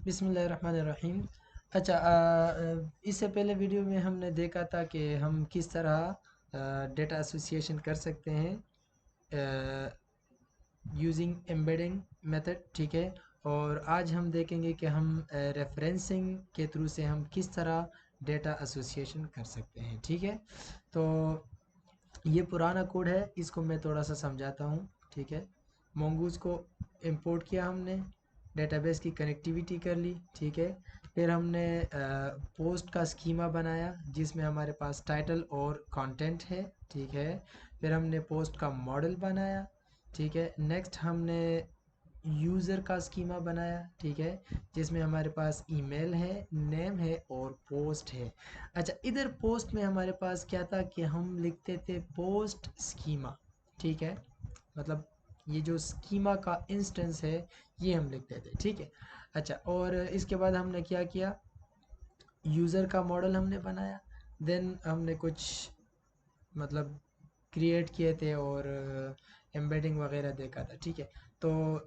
बिस्मिल्लाहिर्रहमानिर्रहीम। अच्छा, इससे पहले वीडियो में हमने देखा था कि हम किस तरह डेटा एसोसिएशन कर सकते हैं यूजिंग एम्बेडिंग मेथड, ठीक है। और आज हम देखेंगे कि हम रेफरेंसिंग के थ्रू से हम किस तरह डेटा एसोसिएशन कर सकते हैं, ठीक है। तो ये पुराना कोड है, इसको मैं थोड़ा सा समझाता हूँ, ठीक है। मोंगूज को इंपोर्ट किया हमने, डेटाबेस की कनेक्टिविटी कर ली, ठीक है। फिर हमने पोस्ट का स्कीमा बनाया जिसमें हमारे पास टाइटल और कंटेंट है, ठीक है। फिर हमने पोस्ट का मॉडल बनाया, ठीक है। नेक्स्ट हमने यूज़र का स्कीमा बनाया, ठीक है, जिसमें हमारे पास ईमेल है, नेम है और पोस्ट है। अच्छा, इधर पोस्ट में हमारे पास क्या था कि हम लिखते थे पोस्ट स्कीमा, ठीक है। मतलब ये जो स्कीमा का इंस्टेंस है ये हम लिखते थे, ठीक है। अच्छा, और इसके बाद हमने क्या किया, यूज़र का मॉडल हमने बनाया। देन हमने कुछ मतलब क्रिएट किए थे और एम्बेडिंग वगैरह देखा था, ठीक है। तो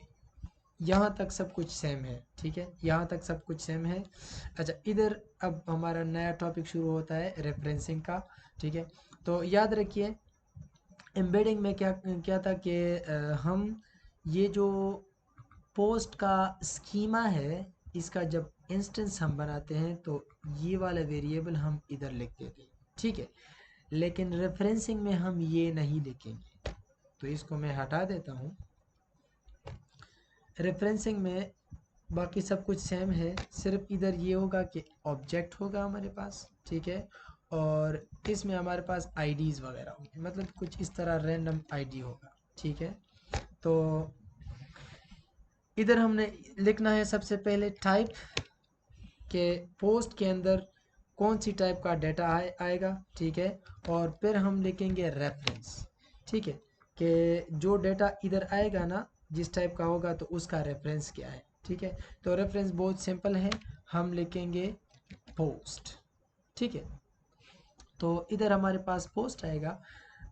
यहाँ तक सब कुछ सेम है, ठीक है, यहाँ तक सब कुछ सेम है। अच्छा, इधर अब हमारा नया टॉपिक शुरू होता है रेफरेंसिंग का, ठीक है। तो याद रखिए एम्बेडिंग में क्या क्या था कि हम ये जो पोस्ट का स्कीमा है इसका जब इंस्टेंस हम बनाते हैं तो ये वाला वेरिएबल हम इधर लिखते थे, ठीक है। लेकिन रेफरेंसिंग में हम ये नहीं लिखेंगे, तो इसको मैं हटा देता हूँ। रेफरेंसिंग में बाकी सब कुछ सेम है, सिर्फ इधर ये होगा कि ऑब्जेक्ट होगा हमारे पास, ठीक है। और इसमें हमारे पास आईडीज़ वगैरह होंगे, मतलब कुछ इस तरह रैंडम आईडी होगा, ठीक है। तो इधर हमने लिखना है सबसे पहले टाइप के पोस्ट के अंदर कौन सी टाइप का डाटा आएगा, ठीक है। और फिर हम लिखेंगे रेफरेंस, ठीक है, कि जो डाटा इधर आएगा ना जिस टाइप का होगा तो उसका रेफरेंस क्या है, ठीक है। तो रेफरेंस बहुत सिंपल है, हम लिखेंगे पोस्ट, ठीक है। तो इधर हमारे पास पोस्ट आएगा।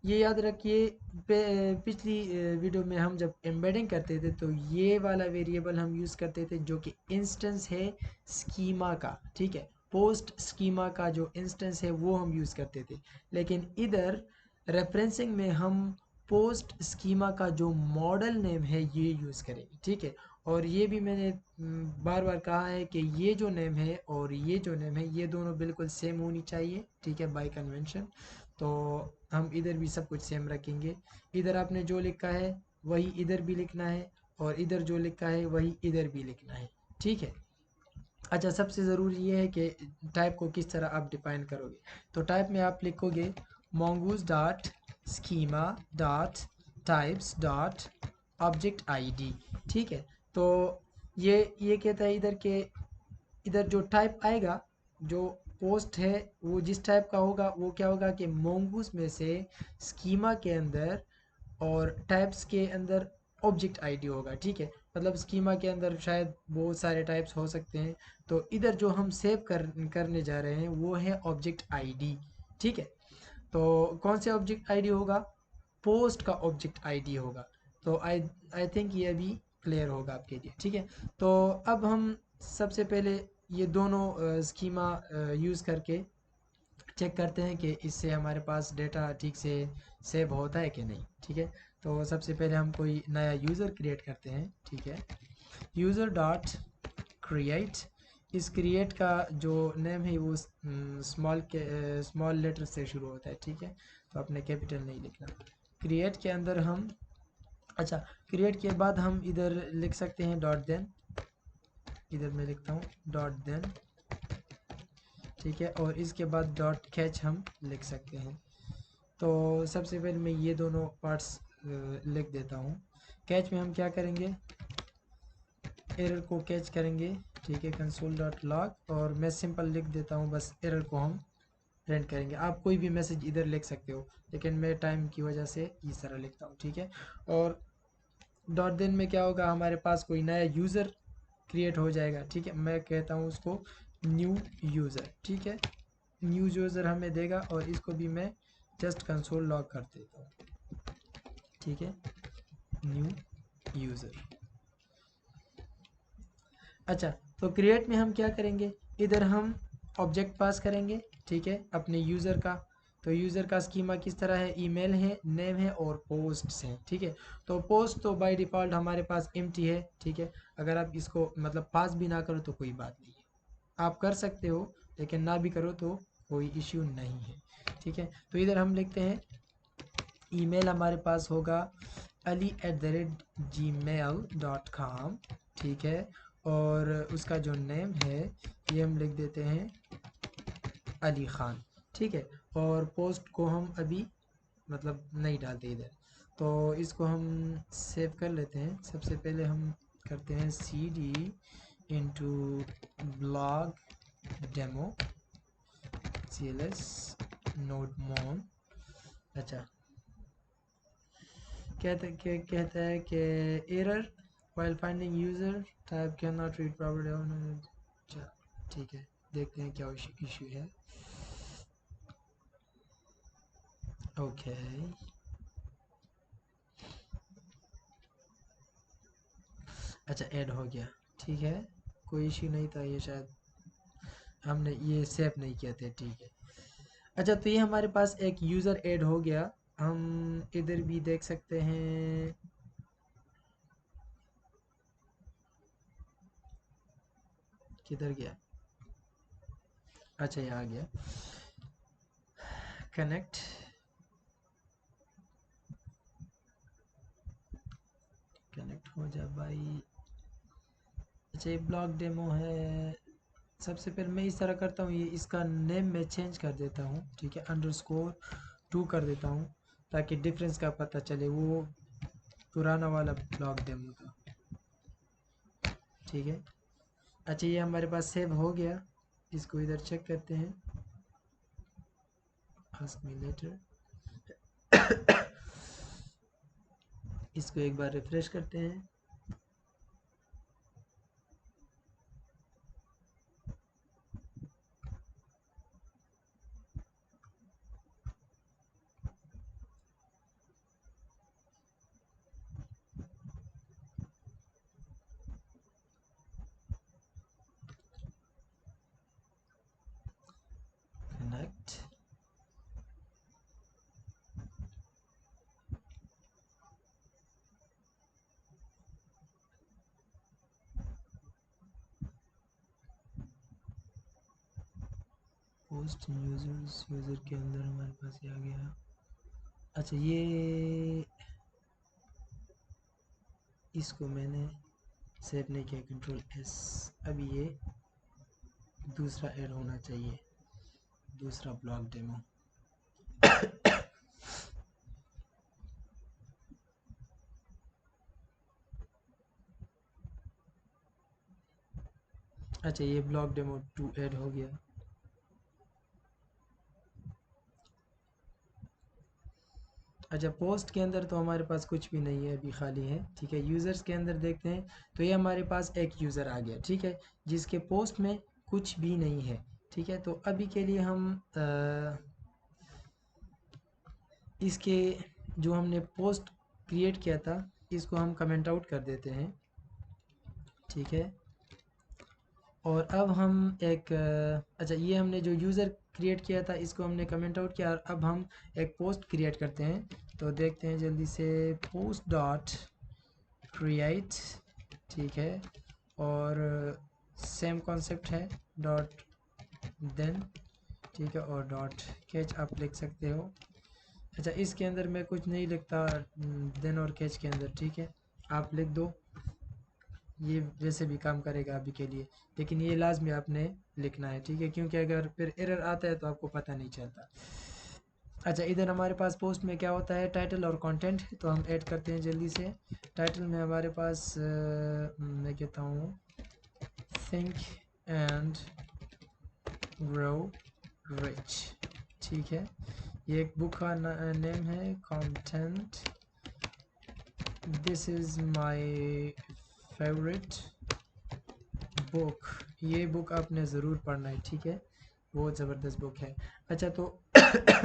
ये याद रखिए पिछली वीडियो में हम जब एम्बेडिंग करते थे तो ये वाला वेरिएबल हम यूज़ करते थे जो कि इंस्टेंस है स्कीमा का, ठीक है। पोस्ट स्कीमा का जो इंस्टेंस है वो हम यूज़ करते थे, लेकिन इधर रेफरेंसिंग में हम पोस्ट स्कीमा का जो मॉडल नेम है ये यूज़ करेंगे, ठीक है। और ये भी मैंने बार बार कहा है कि ये जो नेम है और ये जो नेम है ये दोनों बिल्कुल सेम होनी चाहिए, ठीक है, बाय कन्वेंशन। तो हम इधर भी सब कुछ सेम रखेंगे, इधर आपने जो लिखा है वही इधर भी लिखना है और इधर जो लिखा है वही इधर भी लिखना है, ठीक है। अच्छा, सबसे ज़रूरी ये है कि टाइप को किस तरह आप डिफाइन करोगे। तो टाइप में आप लिखोगे mongoose dot schema dot types dot object ID, ठीक है। तो ये कहता है इधर के इधर जो टाइप आएगा, जो पोस्ट है वो जिस टाइप का होगा वो क्या होगा कि mongoose में से स्कीमा के अंदर और टाइप्स के अंदर ऑब्जेक्ट आईडी होगा, ठीक है। मतलब स्कीमा के अंदर शायद बहुत सारे टाइप्स हो सकते हैं, तो इधर जो हम सेव करने जा रहे हैं वो है ऑब्जेक्ट आईडी, ठीक है। तो कौन से ऑब्जेक्ट आईडी होगा, पोस्ट का ऑब्जेक्ट आईडी होगा। तो आई थिंक ये अभी क्लियर होगा आपके लिए, ठीक है। तो अब हम सबसे पहले ये दोनों स्कीमा यूज़ करके चेक करते हैं कि इससे हमारे पास डेटा ठीक से सेव होता है कि नहीं, ठीक है। तो सबसे पहले हम कोई नया यूज़र क्रिएट करते हैं, ठीक है। यूज़र डॉट क्रिएट, इस क्रिएट का जो नेम है वो स्मॉल लेटर से शुरू होता है, ठीक है। तो आपने कैपिटल नहीं लिखना। क्रिएट के अंदर हम, अच्छा, क्रिएट के बाद हम इधर लिख सकते हैं डॉट देन, इधर मैं लिखता हूँ डॉट देन, ठीक है। और इसके बाद डॉट कैच हम लिख सकते हैं। तो सबसे पहले मैं ये दोनों पार्ट्स लिख देता हूँ। कैच में हम क्या करेंगे, एरर को कैच करेंगे, ठीक है, कंसोल डॉट लॉग, और मैं सिंपल लिख देता हूँ बस एरर को हम प्रिंट करेंगे। आप कोई भी मैसेज इधर लिख सकते हो, लेकिन मैं टाइम की वजह से इस तरह लिखता हूँ, ठीक है। और डॉट देन में क्या होगा, हमारे पास कोई नया यूज़र क्रिएट हो जाएगा, ठीक है। मैं कहता हूँ उसको न्यू यूज़र, ठीक है। न्यू यूज़र हमें देगा और इसको भी मैं जस्ट कंसोल लॉग कर देता हूँ, ठीक है, न्यू यूज़र। अच्छा, तो क्रिएट में हम क्या करेंगे, इधर हम ऑब्जेक्ट पास करेंगे, ठीक है, अपने यूज़र का। तो यूज़र का स्कीमा किस तरह है, ईमेल है, नेम है और पोस्ट्स हैं, ठीक है। तो पोस्ट तो बाय डिफ़ॉल्ट हमारे पास एम्प्टी है, ठीक है। अगर आप इसको मतलब पास भी ना करो तो कोई बात नहीं है, आप कर सकते हो, लेकिन ना भी करो तो कोई इश्यू नहीं है, ठीक है। तो इधर हम लिखते हैं ईमेल हमारे पास होगा ali@gmail.com, ठीक है। और उसका जो नेम है ये हम लिख देते हैं अली ख़ान, ठीक है। और पोस्ट को हम अभी मतलब नहीं डालते इधर, तो इसको हम सेव कर लेते हैं। सबसे पहले हम करते हैं cd into blog demo cls node मोन। अच्छा, कहता है कि error while finding user type can not read properly. अच्छा ठीक है, देखते हैं क्या इशू है। ओके अच्छा, ऐड हो गया, ठीक है, कोई इशू नहीं था, ये शायद हमने ये सेव नहीं किया था, ठीक है। अच्छा, तो ये हमारे पास एक यूज़र ऐड हो गया। हम इधर भी देख सकते हैं, किधर गया, अच्छा ये आ गया, कनेक्ट हो जा भाई। अच्छा, ये ब्लॉक डेमो है। सबसे पहले मैं इस तरह करता हूँ, ये इसका नेम मैं चेंज कर देता हूँ, ठीक है, _2 कर देता हूँ, ताकि डिफरेंस का पता चले। वो पुराना वाला ब्लॉक डेमो था, ठीक है। अच्छा, ये हमारे पास सेव हो गया, इसको इधर चेक करते हैं, आस्क मी लेटर। इसको एक बार रिफ्रेश करते हैं। कनेक्ट, पोस्ट यूज़र के अंदर हमारे पास ये आ गया। अच्छा, ये इसको मैंने सेव नहीं किया, कंट्रोल S। अभी ये दूसरा ऐड होना चाहिए, दूसरा ब्लॉक डेमो। अच्छा, ये ब्लॉक डेमो 2 ऐड हो गया। अच्छा, पोस्ट के अंदर तो हमारे पास कुछ भी नहीं है, अभी खाली है, ठीक है। यूज़र्स के अंदर देखते हैं, तो ये हमारे पास एक यूज़र आ गया, ठीक है, जिसके पोस्ट में कुछ भी नहीं है, ठीक है। तो अभी के लिए हम इसके जो हमने पोस्ट क्रिएट किया था इसको हम कमेंट आउट कर देते हैं, ठीक है। और अब हम एक अच्छा, ये हमने जो यूज़र क्रिएट किया था इसको हमने कमेंट आउट किया, और अब हम एक पोस्ट क्रिएट करते हैं। तो देखते हैं जल्दी से, पोस्ट डॉट क्रिएट, ठीक है, और सेम कॉन्सेप्ट है, डॉट देन, ठीक है, और डॉट कैच आप लिख सकते हो। अच्छा, इसके अंदर मैं कुछ नहीं लिखता देन और कैच के अंदर, ठीक है, आप लिख दो, ये वैसे भी काम करेगा अभी के लिए, लेकिन ये लाजमी आपने लिखना है, ठीक है, क्योंकि अगर फिर एरर आता है तो आपको पता नहीं चलता। अच्छा, इधर हमारे पास पोस्ट में क्या होता है, टाइटल और कंटेंट, तो हम ऐड करते हैं जल्दी से। टाइटल में हमारे पास मैं कहता हूँ थिंक एंड ग्रो रिच, ठीक है। ये एक बुक का नेम है, content, this is my favourite book, ये बुक आपने ज़रूर पढ़ना है, ठीक है, बहुत ज़बरदस्त बुक है। अच्छा, तो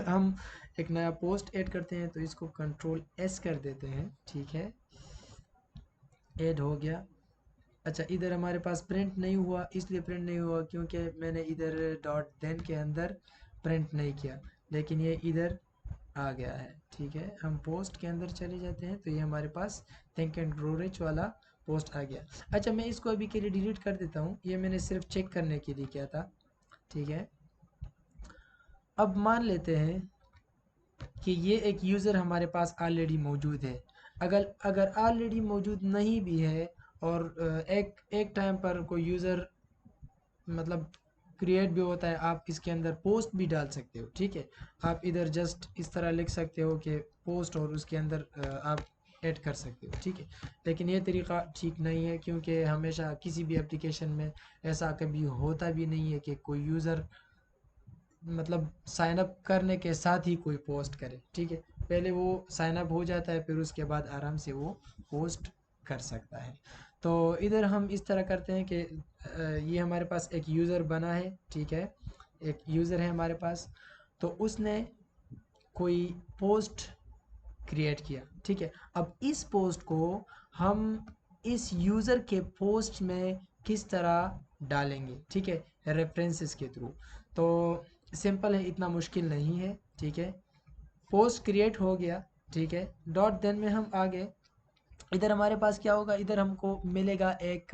हम एक नया पोस्ट ऐड करते हैं, तो इसको कंट्रोल S कर देते हैं, ठीक है, ऐड हो गया। अच्छा, इधर हमारे पास प्रिंट नहीं हुआ, इसलिए प्रिंट नहीं हुआ क्योंकि मैंने इधर डॉट देन के अंदर प्रिंट नहीं किया, लेकिन ये इधर आ गया है। ठीक है, हम पोस्ट के अंदर चले जाते हैं तो ये हमारे पास थिंक एंड ग्रो रिच वाला पोस्ट आ गया। अच्छा, मैं इसको अभी के लिए डिलीट कर देता हूँ, ये मैंने सिर्फ चेक करने के लिए किया था। ठीक है, अब मान लेते हैं कि ये एक यूज़र हमारे पास ऑलरेडी मौजूद है। अगर अगर ऑलरेडी मौजूद नहीं भी है और एक एक टाइम पर कोई यूज़र मतलब क्रिएट भी होता है, आप इसके अंदर पोस्ट भी डाल सकते हो। ठीक है, आप इधर जस्ट इस तरह लिख सकते हो कि पोस्ट और उसके अंदर आप ऐड कर सकते हो। ठीक है, लेकिन ये तरीका ठीक नहीं है क्योंकि हमेशा किसी भी एप्लीकेशन में ऐसा कभी होता भी नहीं है कि कोई यूज़र मतलब साइन अप करने के साथ ही कोई पोस्ट करे। ठीक है, पहले वो साइन अप हो जाता है, फिर उसके बाद आराम से वो पोस्ट कर सकता है। तो इधर हम इस तरह करते हैं कि ये हमारे पास एक यूज़र बना है। ठीक है, एक यूज़र है हमारे पास, तो उसने कोई पोस्ट क्रिएट किया। ठीक है, अब इस पोस्ट को हम इस यूज़र के पोस्ट में किस तरह डालेंगे? ठीक है, रेफरेंसेस के थ्रू। तो सिंपल है, इतना मुश्किल नहीं है। ठीक है, पोस्ट क्रिएट हो गया। ठीक है, डॉट देन में हम आ गए। इधर हमारे पास क्या होगा, इधर हमको मिलेगा एक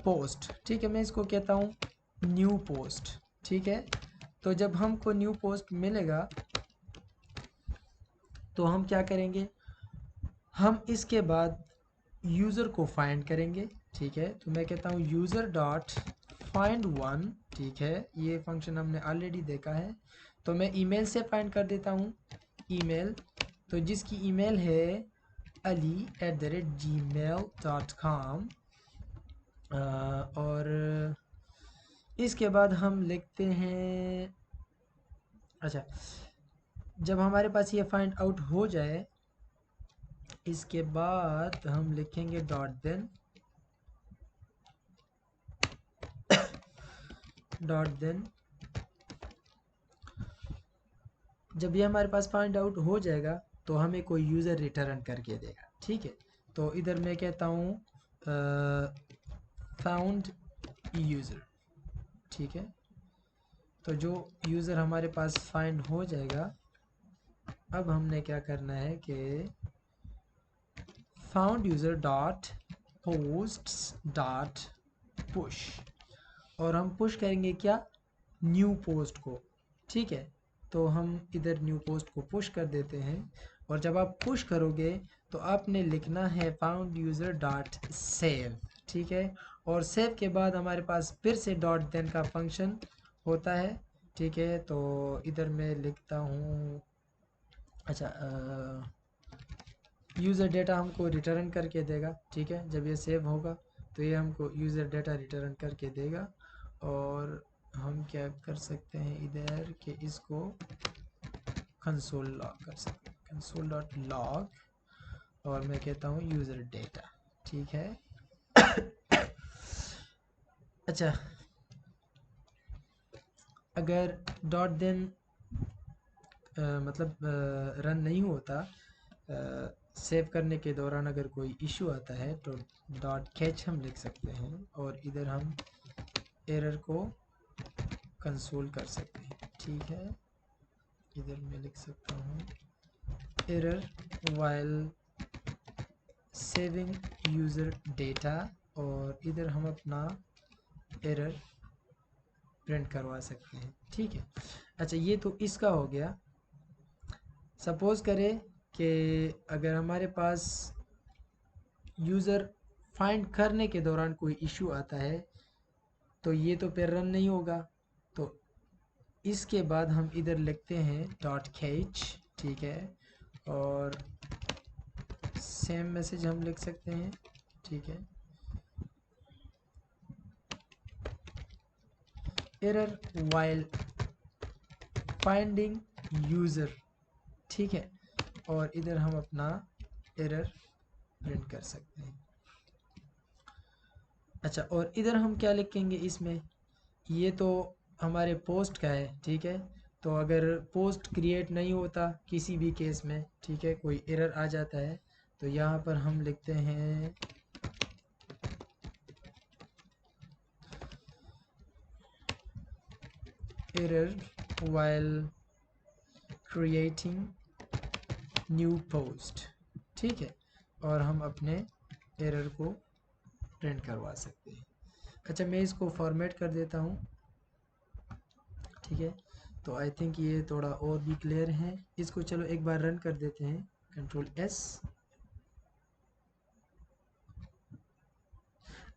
पोस्ट। ठीक है, मैं इसको कहता हूँ न्यू पोस्ट। ठीक है, तो जब हमको न्यू पोस्ट मिलेगा तो हम क्या करेंगे, हम इसके बाद यूज़र को फाइंड करेंगे। ठीक है, तो मैं कहता हूँ यूज़र डॉट फाइंड वन। ठीक है, ये फंक्शन हमने ऑलरेडी देखा है। तो मैं ईमेल से फाइंड कर देता हूँ, ईमेल, तो जिसकी ईमेल है ali@gmail.com। और इसके बाद हम लिखते हैं, अच्छा, जब हमारे पास ये फाइंड आउट हो जाए इसके बाद हम लिखेंगे डॉट देन, डॉट देन जब ये हमारे पास फाइंड आउट हो जाएगा तो हमें कोई यूज़र रिटर्न करके देगा। ठीक है, तो इधर मैं कहता हूँ फाउंड यूज़र। ठीक है, तो जो यूज़र हमारे पास फाइंड हो जाएगा, अब हमने क्या करना है कि found user dot posts dot push, और हम पुश करेंगे क्या, न्यू पोस्ट को। ठीक है, तो हम इधर न्यू पोस्ट को पुश कर देते हैं, और जब आप पुश करोगे तो आपने लिखना है फाउंड यूज़र डॉट सेव। ठीक है, और सेव के बाद हमारे पास फिर से डॉट देन का फंक्शन होता है। ठीक है, तो इधर मैं लिखता हूँ, अच्छा, यूज़र डेटा हमको रिटर्न करके देगा। ठीक है, जब ये सेव होगा तो ये हमको यूज़र डेटा रिटर्न करके देगा। और हम क्या कर सकते हैं इधर कि इसको कंसोल लॉग कर सकते हैं, कंसोल डॉट लॉग, और मैं कहता हूँ यूज़र डेटा। ठीक है, अच्छा, अगर डॉट देन मतलब रन नहीं होता, सेव करने के दौरान अगर कोई इशू आता है तो डॉट कैच हम लिख सकते हैं, और इधर हम एरर को कंसोल कर सकते हैं। ठीक है, इधर मैं लिख सकता हूँ error while saving user data, और इधर हम अपना एरर प्रिंट करवा सकते हैं। ठीक है, अच्छा, ये तो इसका हो गया। सपोज़ करें कि अगर हमारे पास यूज़र फाइंड करने के दौरान कोई इशू आता है तो ये तो फिर रन नहीं होगा, तो इसके बाद हम इधर लिखते हैं डॉट कैच। ठीक है, और सेम मैसेज हम लिख सकते हैं। ठीक है, एरर वाइल फाइंडिंग यूज़र। ठीक है, और इधर हम अपना एरर प्रिंट कर सकते हैं। अच्छा, और इधर हम क्या लिखेंगे इसमें, ये तो हमारे पोस्ट का है। ठीक है, तो अगर पोस्ट क्रिएट नहीं होता किसी भी केस में, ठीक है, कोई एरर आ जाता है, तो यहाँ पर हम लिखते हैं error while creating new post, ठीक है, और हम अपने एरर को प्रिंट करवा सकते हैं। अच्छा, मैं इसको फॉर्मेट कर देता हूँ, ठीक है। तो आई थिंक ये थोड़ा और भी क्लियर है। इसको चलो एक बार रन कर देते हैं, कंट्रोल एस।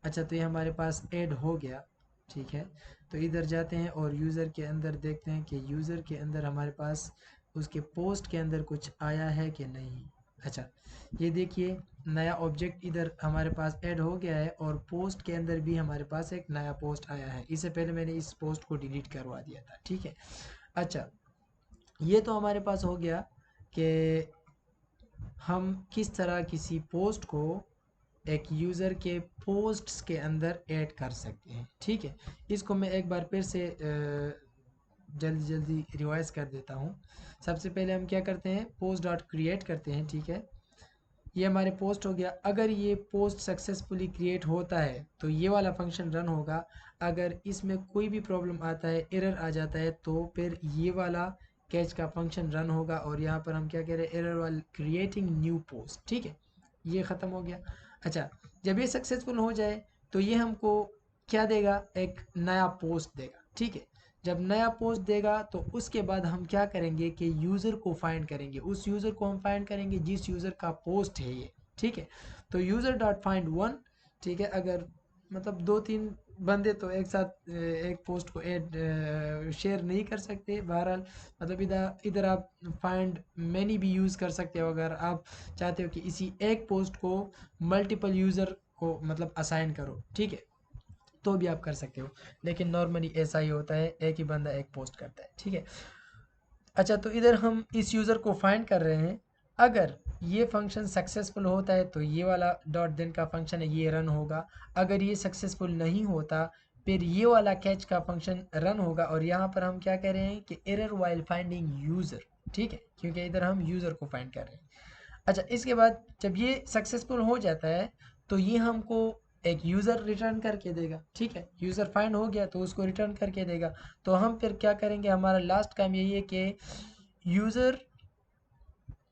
अच्छा, तो ये हमारे पास ऐड हो गया, ठीक है। तो इधर जाते हैं और यूज़र के अंदर देखते हैं कि यूज़र के अंदर हमारे पास उसके पोस्ट के अंदर कुछ आया है कि नहीं। अच्छा, ये देखिए नया ऑब्जेक्ट इधर हमारे पास ऐड हो गया है और पोस्ट के अंदर भी हमारे पास एक नया पोस्ट आया है। इससे पहले मैंने इस पोस्ट को डिलीट करवा दिया था, ठीक है। अच्छा, ये तो हमारे पास हो गया कि हम किस तरह किसी पोस्ट को एक यूज़र के पोस्ट्स के अंदर ऐड कर सकते हैं, ठीक है। इसको मैं एक बार फिर से जल्दी जल्दी रिवाइज कर देता हूँ। सबसे पहले हम क्या करते हैं, पोस्ट डॉट क्रिएट करते हैं, ठीक है। ये हमारे पोस्ट हो गया। अगर ये पोस्ट सक्सेसफुली क्रिएट होता है तो ये वाला फंक्शन रन होगा। अगर इसमें कोई भी प्रॉब्लम आता है, एरर आ जाता है, तो फिर ये वाला कैच का फंक्शन रन होगा। और यहाँ पर हम क्या कह रहे हैं, एरर वाल क्रिएटिंग न्यू पोस्ट, ठीक है। ये ख़त्म हो गया। अच्छा, जब ये सक्सेसफुल हो जाए तो ये हमको क्या देगा, एक नया पोस्ट देगा, ठीक है। जब नया पोस्ट देगा तो उसके बाद हम क्या करेंगे कि यूज़र को फाइंड करेंगे। उस यूज़र को हम फाइंड करेंगे जिस यूज़र का पोस्ट है ये, ठीक है। तो यूज़र डॉट फाइंड वन, ठीक है। अगर मतलब 2-3 बंदे तो एक साथ एक पोस्ट को ऐड शेयर नहीं कर सकते, बहरहाल मतलब इधर आप फाइंड मैनी भी यूज़ कर सकते हो। अगर आप चाहते हो कि इसी एक पोस्ट को मल्टीपल यूज़र को मतलब असाइन करो, ठीक है, तो भी आप कर सकते हो। लेकिन नॉर्मली ऐसा ही होता है, एक ही बंदा एक पोस्ट करता है, ठीक है। अच्छा, तो इधर हम इस यूज़र को फाइंड कर रहे हैं। अगर ये फंक्शन सक्सेसफुल होता है तो ये वाला डॉट देन का फंक्शन है ये रन होगा। अगर ये सक्सेसफुल नहीं होता फिर ये वाला कैच का फंक्शन रन होगा। और यहाँ पर हम क्या कह रहे हैं कि एरर वाइल फाइंडिंग यूज़र, ठीक है, क्योंकि इधर हम यूज़र को फाइंड कर रहे हैं। अच्छा, इसके बाद जब ये सक्सेसफुल हो जाता है तो ये हमको एक यूज़र रिटर्न करके देगा, ठीक है। यूज़र फाइंड हो गया तो उसको रिटर्न करके देगा। तो हम फिर क्या करेंगे, हमारा लास्ट काम यही है कि यूज़र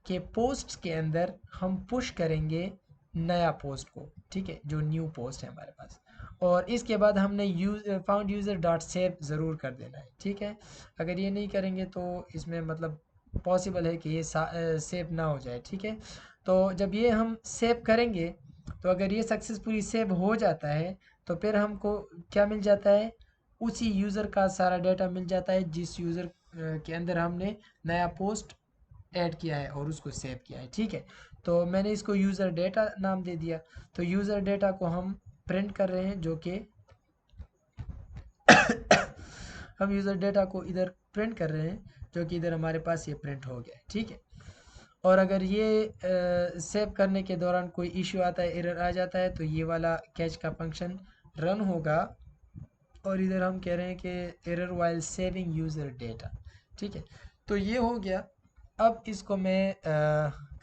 के पोस्ट्स के अंदर हम पुश करेंगे नया पोस्ट को, ठीक है, जो न्यू पोस्ट है हमारे पास। और इसके बाद हमने फाउंड यूज़र डॉट सेव ज़रूर कर देना है, ठीक है। अगर ये नहीं करेंगे तो इसमें मतलब पॉसिबल है कि ये सेव ना हो जाए, ठीक है। तो जब ये हम सेव करेंगे तो अगर ये सक्सेसफुली सेव हो जाता है तो फिर हमको क्या मिल जाता है, उसी यूज़र का सारा डाटा मिल जाता है जिस यूज़र के अंदर हमने नया पोस्ट ऐड किया है और उसको सेव किया है, ठीक है। तो मैंने इसको यूज़र डेटा नाम दे दिया। तो यूज़र डेटा को हम प्रिंट कर रहे हैं, जो कि हम यूज़र डेटा को इधर प्रिंट कर रहे हैं, जो कि इधर हमारे पास ये प्रिंट हो गया है, ठीक है। और अगर ये सेव करने के दौरान कोई इश्यू आता है, एरर आ जाता है, तो ये वाला कैच का फंक्शन रन होगा। और इधर हम कह रहे हैं कि error while saving user data, ठीक है। तो ये हो गया। अब इसको मैं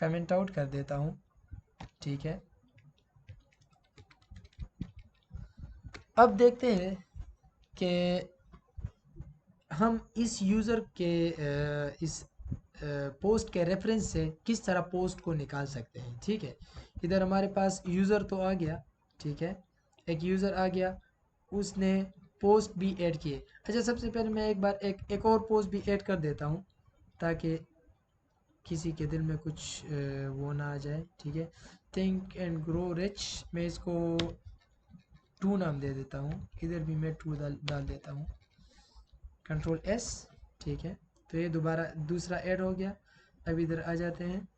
कमेंट आउट कर देता हूँ, ठीक है। अब देखते हैं कि हम इस यूज़र के इस पोस्ट के रेफरेंस से किस तरह पोस्ट को निकाल सकते हैं, ठीक है। इधर हमारे पास यूज़र तो आ गया, ठीक है, एक यूज़र आ गया, उसने पोस्ट भी ऐड किए। अच्छा, सबसे पहले मैं एक बार एक और पोस्ट भी ऐड कर देता हूँ ताकि किसी के दिल में कुछ वो ना आ जाए, ठीक है। थिंक एंड ग्रो रिच, मैं इसको 2 नाम दे देता हूँ। इधर भी मैं 2 डाल देता हूँ, कंट्रोल एस, ठीक है। तो ये दोबारा दूसरा ऐड हो गया। अब इधर आ जाते हैं,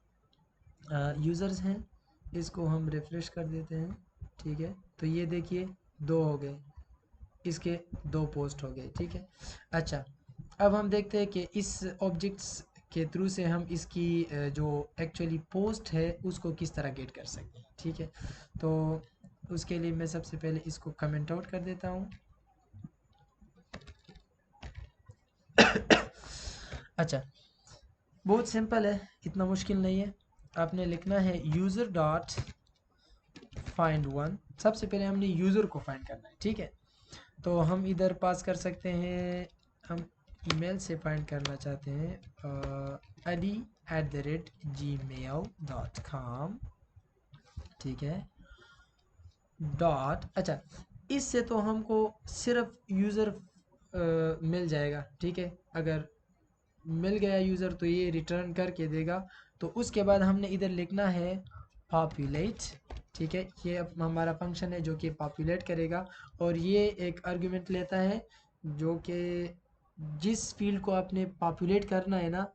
यूज़र्स हैं, इसको हम रिफ़्रेश कर देते हैं, ठीक है। तो ये देखिए 2 हो गए, इसके 2 पोस्ट हो गए, ठीक है। अच्छा, अब हम देखते हैं कि इस ऑब्जेक्ट्स के थ्रू से हम इसकी जो एक्चुअली पोस्ट है उसको किस तरह गेट कर सकते हैं, ठीक है। तो उसके लिए मैं सबसे पहले इसको कमेंट आउट कर देता हूँ। अच्छा, बहुत सिंपल है, इतना मुश्किल नहीं है। आपने लिखना है यूज़र डॉट फाइंड वन। सबसे पहले हमने यूज़र को फाइंड करना है, ठीक है। तो हम इधर पास कर सकते हैं, हम ईमेल से फाइंड करना चाहते हैं ali@gmail.com, ठीक है। डॉट, अच्छा, इससे तो हमको सिर्फ यूज़र मिल जाएगा, ठीक है। अगर मिल गया यूज़र तो ये रिटर्न करके देगा। तो उसके बाद हमने इधर लिखना है पॉपुलेट, ठीक है। ये अब हमारा फंक्शन है जो कि पॉपुलेट करेगा, और ये एक आर्गुमेंट लेता है जो कि जिस फील्ड को आपने पॉपुलेट करना है ना,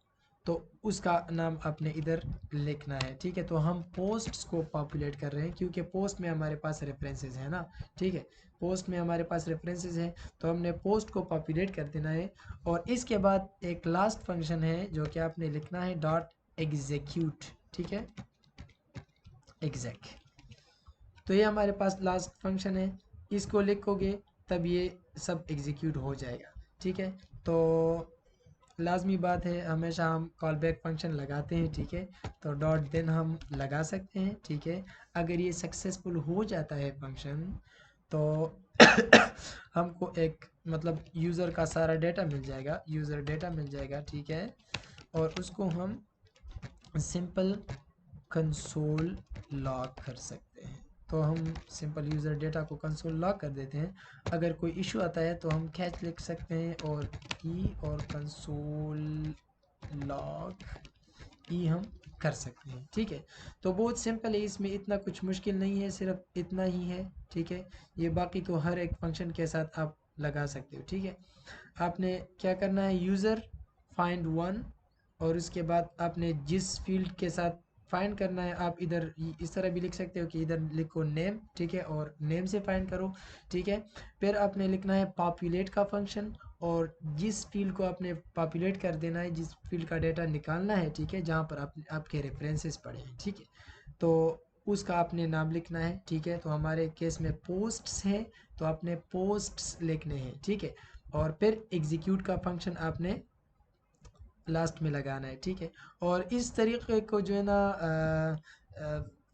तो उसका नाम आपने इधर लिखना है, ठीक है। तो हम पोस्ट्स को पॉपुलेट कर रहे हैं क्योंकि पोस्ट में हमारे पास रेफरेंसेस है ना, ठीक है। पोस्ट में हमारे पास रेफरेंसेस हैं, तो हमने पोस्ट को पॉपुलेट कर देना है। और इसके बाद एक लास्ट फंक्शन है जो कि आपने लिखना है डॉट एग्जीक्यूट, ठीक है, एग्जैक। तो ये हमारे पास लास्ट फंक्शन है, इसको लिखोगे तब ये सब एग्जीक्यूट हो जाएगा, ठीक है। तो लाजमी बात है, हमेशा हम कॉल बैक फंक्शन लगाते हैं, ठीक है। तो डॉट देन हम लगा सकते हैं, ठीक है। अगर ये सक्सेसफुल हो जाता है फंक्शन, तो हमको एक मतलब यूज़र का सारा डेटा मिल जाएगा, यूज़र डेटा मिल जाएगा, ठीक है। और उसको हम सिंपल कंसोल लॉग कर सकते हैं। तो हम सिंपल यूज़र डेटा को कंसोल लॉग कर देते हैं। अगर कोई इशू आता है तो हम कैच लिख सकते हैं और ई और कंसोल लॉग ई हम कर सकते हैं, ठीक है। तो बहुत सिंपल है, इसमें इतना कुछ मुश्किल नहीं है, सिर्फ इतना ही है, ठीक है। ये बाकी तो हर एक फंक्शन के साथ आप लगा सकते हो, ठीक है। आपने क्या करना है, यूज़र फाइंड वन, और उसके बाद आपने जिस फील्ड के साथ फाइंड करना है, आप इधर इस तरह भी लिख सकते हो कि इधर लिखो नेम, ठीक है, और नेम से फाइंड करो, ठीक है। फिर आपने लिखना है पॉपुलेट का फंक्शन, और जिस फील्ड को आपने पॉपुलेट कर देना है, जिस फील्ड का डेटा निकालना है, ठीक है, जहाँ पर आपके रेफरेंसेस पड़े हैं, ठीक है, तो उसका आपने नाम लिखना है, ठीक है। तो हमारे केस में पोस्ट्स है, तो आपने पोस्ट्स लिखने हैं, ठीक है। और फिर एग्जीक्यूट का फंक्शन आपने लास्ट में लगाना है, ठीक है। और इस तरीके को जो है ना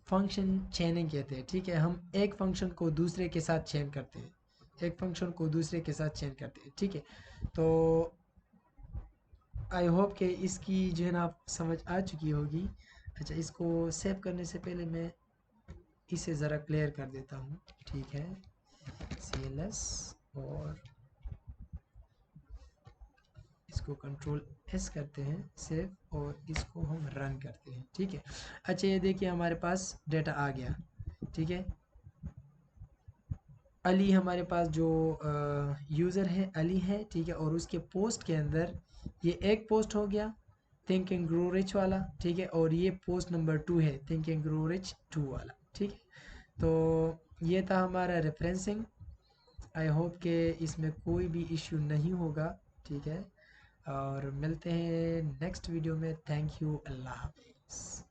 फंक्शन चेनिंग कहते हैं, ठीक है। हम एक फंक्शन को दूसरे के साथ चेन करते हैं, एक फंक्शन को दूसरे के साथ चेन करते हैं, ठीक है। तो आई होप कि इसकी जो है ना आप समझ आ चुकी होगी। अच्छा, इसको सेव करने से पहले मैं इसे ज़रा क्लियर कर देता हूँ, ठीक है। CLS, और इसको कंट्रोल S करते हैं सेव, और इसको हम रन करते हैं, ठीक है। अच्छा, ये देखिए हमारे पास डेटा आ गया, ठीक है। अली हमारे पास जो यूज़र है अली है, ठीक है। और उसके पोस्ट के अंदर ये एक पोस्ट हो गया थिंक एंड ग्रो रिच वाला, ठीक है। और ये पोस्ट नंबर 2 है थिंक एंड ग्रो रिच 2 वाला, ठीक है। तो ये था हमारा रेफरेंसिंग। आई होप कि इसमें कोई भी इश्यू नहीं होगा, ठीक है। और मिलते हैं नेक्स्ट वीडियो में। थैंक यू, अल्लाह हाफिज़।